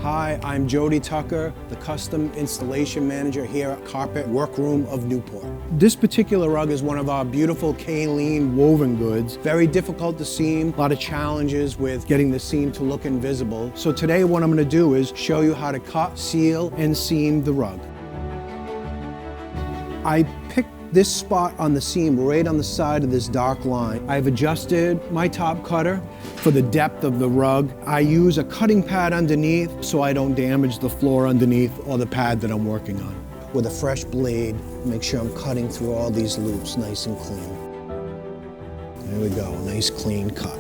Hi, I'm Jody Tucker, the Custom Installation Manager here at Carpet Workroom of Newport. This particular rug is one of our beautiful kaolin woven goods. Very difficult to seam, a lot of challenges with getting the seam to look invisible. So today what I'm going to do is show you how to cut, seal, and seam the rug. I picked this spot on the seam right on the side of this dark line. I've adjusted my top cutter for the depth of the rug. I use a cutting pad underneath so I don't damage the floor underneath or the pad that I'm working on. With a fresh blade, make sure I'm cutting through all these loops nice and clean. There we go, nice clean cut.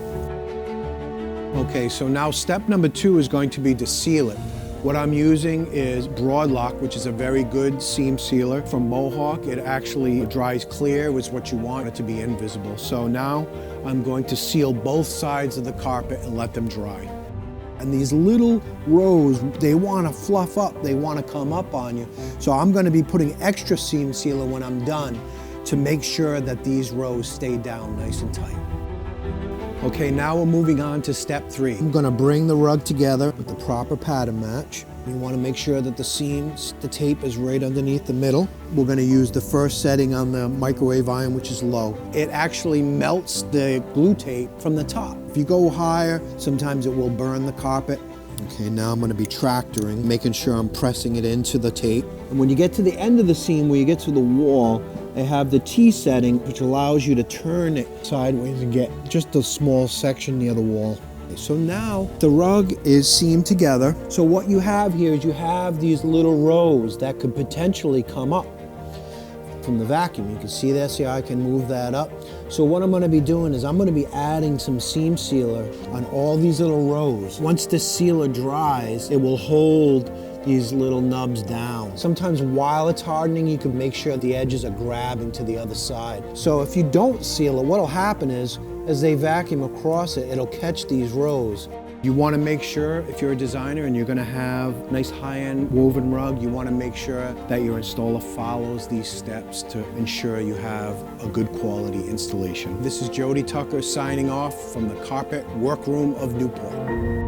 Okay, so now step number 2 is going to be to seal it. What I'm using is Broadlock, which is a very good seam sealer from Mohawk. It actually dries clear, which is what you want it to be invisible. So now I'm going to seal both sides of the carpet and let them dry. And these little rows, they want to fluff up, they want to come up on you. So I'm going to be putting extra seam sealer when I'm done to make sure that these rows stay down nice and tight. Okay, now we're moving on to step 3. I'm gonna bring the rug together with the proper pattern match. You wanna make sure that the seams, the tape is right underneath the middle. We're gonna use the first setting on the microwave iron, which is low. It actually melts the glue tape from the top. If you go higher, sometimes it will burn the carpet. Okay, now I'm gonna be tractoring, making sure I'm pressing it into the tape. And when you get to the end of the seam, where you get to the wall, I have the T setting, which allows you to turn it sideways and get just a small section near the wall. So now the rug is seamed together. So what you have here is you have these little rows that could potentially come up from the vacuum. You can see that, see how I can move that up. So what I'm gonna be doing is I'm gonna be adding some seam sealer on all these little rows. Once this sealer dries, it will hold these little nubs down. Sometimes while it's hardening, you can make sure the edges are grabbing to the other side. So if you don't seal it, what'll happen is, as they vacuum across it, it'll catch these rows. You wanna make sure, if you're a designer and you're gonna have nice high-end woven rug, you wanna make sure that your installer follows these steps to ensure you have a good quality installation. This is Jody Tucker signing off from the Carpet Workroom of Newport.